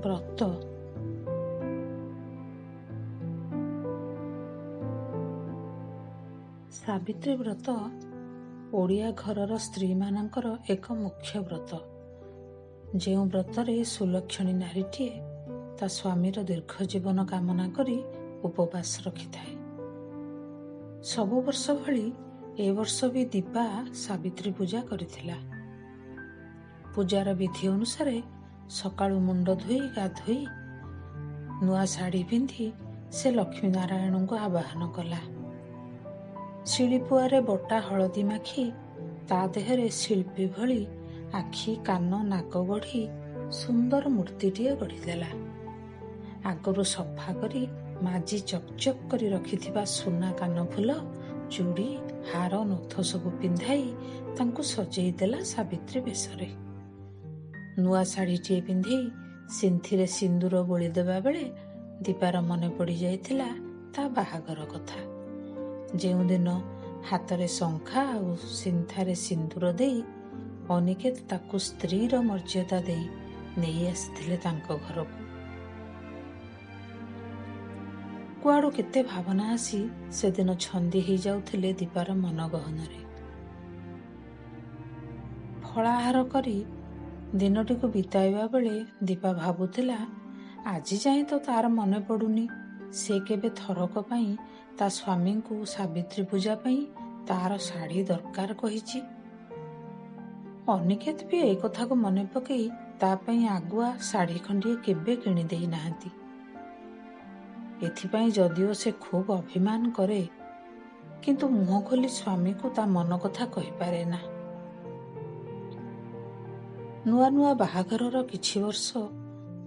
ବ୍ରତ। ସାବିତ୍ରୀ ବ୍ରତ ଓଡ଼ିଆ ଘରର ସ୍ତ୍ରୀମାନଙ୍କର ଏକ ମୁଖ୍ୟ ବ୍ରତ। ଯେଉଁ ବ୍ରତରେ ସୁଲକ୍ଷଣୀ ନାରୀଟିଏ ତା ସ୍ୱାମୀର ଦୀର୍ଘ ଜୀବନ କାମନା କରି ଉପବାସ ରଖିଥାଏ। ସବୁ ବର୍ଷ ଭଳି ଏ ବର୍ଷ ବି ଦୀପା ସାବିତ୍ରୀ ପୂଜା କରିଥିଲା। ପୂଜାର ବିଧି ଅନୁସାରେ ସକାଳୁ ମୁଣ୍ଡ ଧୋଇ ଗାଧୋଇ ନୂଆ ଶାଢ଼ୀ ପିନ୍ଧି ସେ ଲକ୍ଷ୍ମୀ ନାରାୟଣଙ୍କୁ ଆବାହନ କଲା। ଶିଳିପୁଆରେ ବଟା ହଳଦୀ ମାଖି ତା ଦେହରେ ଶିଳ୍ପୀ ଭଳି ଆଖି, କାନ, ନାକ ଗଢ଼ି ସୁନ୍ଦର ମୂର୍ତ୍ତିଟିଏ ଗଢ଼ିଦେଲା। ଆଗରୁ ସଫା କରି ମାଜି ଚକଚକ୍ କରି ରଖିଥିବା ସୁନା କାନଫୁଲ, ଚୁଡ଼ି, ହାର, ନଥ ସବୁ ପିନ୍ଧାଇ ତାଙ୍କୁ ସଜେଇ ଦେଲା ସାବିତ୍ରୀ ବେଶରେ। ନୂଆ ଶାଢ଼ୀଟିଏ ପିନ୍ଧେଇ ସିନ୍ଥିରେ ସିନ୍ଦୁର ବୋଳି ଦେବା ବେଳେ ଦୀପାର ମନେ ପଡ଼ି ଯାଇଥିଲା ତା ବାହାଘର କଥା। ଯେଉଁଦିନ ହାତରେ ଶଙ୍ଖା ଆଉ ସିନ୍ଥାରେ ସିନ୍ଦୁର ଦେଇ ଅନିକେତ ତାକୁ ସ୍ତ୍ରୀର ମର୍ଯ୍ୟାଦା ଦେଇ ନେଇ ଆସିଥିଲେ ତାଙ୍କ ଘରକୁ। କୁଆଡ଼ୁ କେତେ ଭାବନା ଆସି ସେଦିନ ଛନ୍ଦି ହେଇଯାଉଥିଲେ ଦୀପାର ମନ ଗହନରେ। ଫଳାହାର କରି ଦିନଟିକୁ ବିତାଇବା ବେଳେ ଦୀପା ଭାବୁଥିଲା, ଆଜି ଯାଏଁ ତ ତାର ମନେ ପଡ଼ୁନି ସେ କେବେ ଥରକ ପାଇଁ ତା ସ୍ୱାମୀଙ୍କୁ ସାବିତ୍ରୀ ପୂଜା ପାଇଁ ତାର ଶାଢ଼ୀ ଦରକାର କହିଛି। ଅନିକେତ ବି ଏ କଥାକୁ ମନେ ପକେଇ ତା ପାଇଁ ଆଗୁଆ ଶାଢ଼ୀ ଖଣ୍ଡିଏ କେବେ କିଣି ଦେଇ ନାହାନ୍ତି। ଏଥିପାଇଁ ଯଦିଓ ସେ ଖୁବ୍ ଅଭିମାନ କରେ, କିନ୍ତୁ ମୁହଁ ଖୋଲି ସ୍ୱାମୀକୁ ତା ମନ କଥା କହିପାରେ ନା। ନୂଆ ନୂଆ ବାହାଘରର କିଛି ବର୍ଷ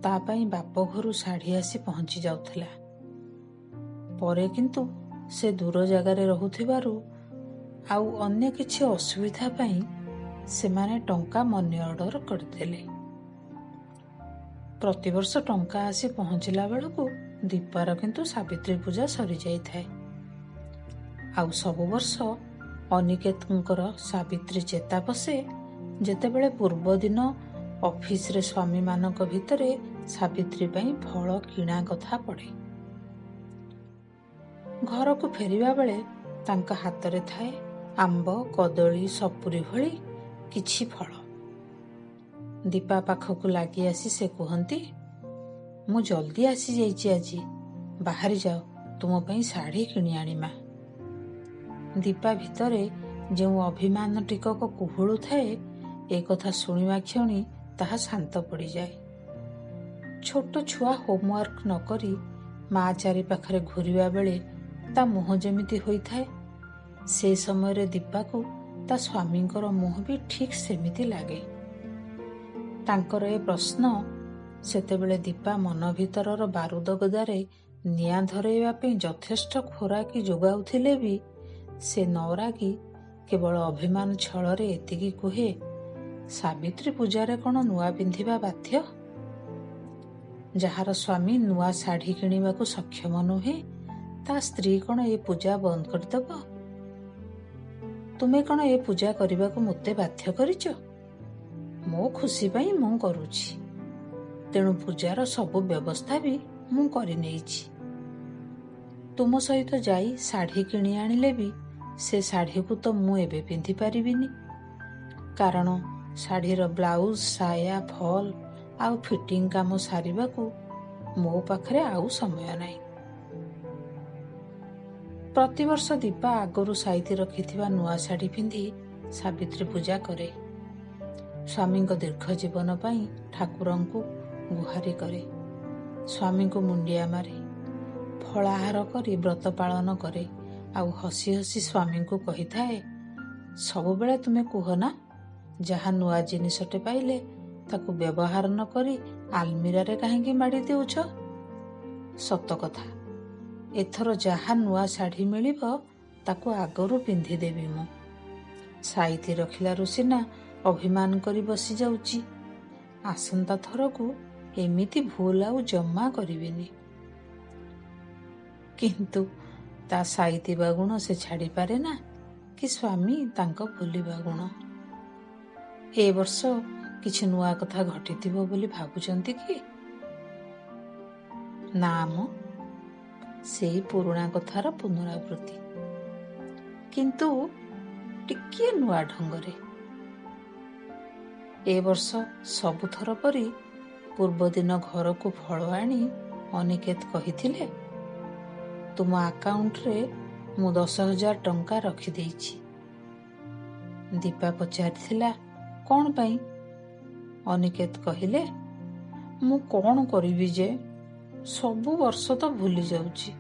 ତା ପାଇଁ ବାପ ଘରୁ ଶାଢ଼ୀ ଆସି ପହଞ୍ଚି ଯାଉଥିଲା। ପରେ କିନ୍ତୁ ସେ ଦୂର ଜାଗାରେ ରହୁଥିବାରୁ ଆଉ ଅନ୍ୟ କିଛି ଅସୁବିଧା ପାଇଁ ସେମାନେ ଟଙ୍କା ମନି ଅର୍ଡର କରିଦେଲେ। ପ୍ରତିବର୍ଷ ଟଙ୍କା ଆସି ପହଞ୍ଚିଲା ବେଳକୁ ଦୀପାର କିନ୍ତୁ ସାବିତ୍ରୀ ପୂଜା ସରିଯାଇଥାଏ। ଆଉ ସବୁ ବର୍ଷ ଅନିକେତଙ୍କର ସାବିତ୍ରୀ ଚେତା ପଶେ ଯେତେବେଳେ ପୂର୍ବ ଦିନ ଅଫିସରେ ସ୍ୱାମୀମାନଙ୍କ ଭିତରେ ସାବିତ୍ରୀ ପାଇଁ ଫଳ କିଣା କଥା ପଡ଼େ। ଘରକୁ ଫେରିବା ବେଳେ ତାଙ୍କ ହାତରେ ଥାଏ ଆମ୍ବ, କଦଳୀ, ସପୁରୀ ଭଳି କିଛି ଫଳ। ଦୀପା ପାଖକୁ ଲାଗି ଆସି ସେ କୁହନ୍ତି, ମୁଁ ଜଲ୍ଦି ଆସିଯାଇଛି ଆଜି, ବାହାରି ଯାଅ, ତୁମ ପାଇଁ ଶାଢ଼ୀ କିଣି ଆଣିମା। ଦୀପା ଭିତରେ ଯେଉଁ ଅଭିମାନ ଟିକକ କୁହୁଳୁ ଥାଏ, ଏ କଥା ଶୁଣିବା କ୍ଷଣି ତାହା ଶାନ୍ତ ପଡ଼ିଯାଏ। ଛୋଟ ଛୁଆ ହୋମୱାର୍କ ନ କରି ମା ଚାରି ପାଖରେ ଘୂରିବା ବେଳେ ତା ମୁହଁ ଯେମିତି ହୋଇଥାଏ, ସେ ସମୟରେ ଦୀପାକୁ ତା ସ୍ୱାମୀଙ୍କର ମୁହଁ ବି ଠିକ୍ ସେମିତି ଲାଗେ। ତାଙ୍କର ଏ ପ୍ରଶ୍ନ ସେତେବେଳେ ଦୀପା ମନ ଭିତରର ବାରୁଦ ଗଦାରେ ନିଆଁ ଧରେଇବା ପାଇଁ ଯଥେଷ୍ଟ ଖୋରାକି ଯୋଗାଉଥିଲେ ବି ସେ ନ ରାଗି କେବଳ ଅଭିମାନ ଛଳରେ ଏତିକି କୁହେ, ସାବିତ୍ରୀ ପୂଜାରେ କ'ଣ ନୂଆ ପିନ୍ଧିବା ବାଧ୍ୟ? ଯାହାର ସ୍ୱାମୀ ନୂଆ ଶାଢ଼ୀ କିଣିବାକୁ ସକ୍ଷମ ନୁହେଁ, ତା ସ୍ତ୍ରୀ କ'ଣ ଏ ପୂଜା ବନ୍ଦ କରିଦେବ? ତୁମେ କ'ଣ ଏ ପୂଜା କରିବାକୁ ମୋତେ ବାଧ୍ୟ କରିଛ? ମୋ ଖୁସି ପାଇଁ ମୁଁ କରୁଛି, ତେଣୁ ପୂଜାର ସବୁ ବ୍ୟବସ୍ଥା ବି ମୁଁ କରିନେଇଛି। ତୁମ ସହିତ ଯାଇ ଶାଢ଼ୀ କିଣି ଆଣିଲେ ବି ସେ ଶାଢ଼ୀକୁ ତ ମୁଁ ଏବେ ପିନ୍ଧି ପାରିବିନି, କାରଣ ଶାଢ଼ୀର ବ୍ଲାଉଜ, ସାୟା, ଫଲ୍ ଆଉ ଫିଟିଂ କାମ ସାରିବାକୁ ମୋ ପାଖରେ ଆଉ ସମୟ ନାହିଁ। ପ୍ରତିବର୍ଷ ଦୀପା ଆଗରୁ ସାଇତି ରଖିଥିବା ନୂଆ ଶାଢ଼ୀ ପିନ୍ଧି ସାବିତ୍ରୀ ପୂଜା କରେ। ସ୍ୱାମୀଙ୍କ ଦୀର୍ଘ ଜୀବନ ପାଇଁ ଠାକୁରଙ୍କୁ ଗୁହାରି କରେ, ସ୍ୱାମୀଙ୍କୁ ମୁଣ୍ଡିଆ ମାରେ, ଫଳାହାର କରି ବ୍ରତ ପାଳନ କରେ, ଆଉ ହସି ହସି ସ୍ୱାମୀଙ୍କୁ କହିଥାଏ, ସବୁବେଳେ ତୁମେ କୁହ ନା, ଯାହା ନୂଆ ଜିନିଷଟେ ପାଇଲେ ତାକୁ ବ୍ୟବହାର ନ କରି ଆଲମିରାରେ କାହିଁକି ମାଡ଼ି ଦେଉଛ? ସତ କଥା, ଏଥର ଯାହା ନୂଆ ଶାଢ଼ୀ ମିଳିବ ତାକୁ ଆଗରୁ ପିନ୍ଧିଦେବି ମୁଁ। ସାଇତି ରଖିଲାରୁ ସିନା ଅଭିମାନ କରି ବସି ଯାଉଛି, ଆସନ୍ତା ଥରକୁ ଏମିତି ଭୁଲ ଆଉ ଜମା କରିବିନି। କିନ୍ତୁ ତା ସାଇତିବା ଗୁଣ ସେ ଛାଡ଼ିପାରେ ନା, କି ସ୍ୱାମୀ ତାଙ୍କ ଭୁଲିବା ଗୁଣ। ଏ ବର୍ଷ କିଛି ନୂଆ କଥା ଘଟିଥିବ ବୋଲି ଭାବୁଛନ୍ତି କି? ନା ମ, ସେଇ ପୁରୁଣା କଥାର ପୁନରାବୃତ୍ତି, କିନ୍ତୁ ଟିକିଏ ନୂଆ ଢଙ୍ଗରେ। ଏ ବର୍ଷ ସବୁଥର ପରି ପୂର୍ବଦିନ ଘରକୁ ଫଳ ଆଣି ଅନିକେତ କହିଥିଲେ, ତୁମ ଆକାଉଣ୍ଟରେ ମୁଁ 10,000 ଟଙ୍କା ରଖିଦେଇଛି। ଦୀପା ପଚାରିଥିଲା, କ'ଣ ପାଇଁ? ଅନିକେତ କହିଲେ, ମୁଁ କ'ଣ କରିବି ଯେ, ସବୁ ବର୍ଷ ତ ଭୁଲି ଯାଉଛି।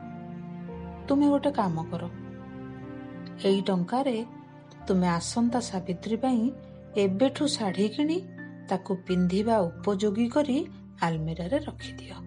ତୁମେ ଗୋଟେ କାମ କର, ଏଇ ଟଙ୍କାରେ ତୁମେ ଆସନ୍ତା ସାବିତ୍ରୀ ପାଇଁ ଏବେଠୁ ଶାଢ଼ୀ କିଣି ତାକୁ ପିନ୍ଧିବା ଉପଯୋଗୀ କରି ଆଲମିରାରେ ରଖିଦିଅ।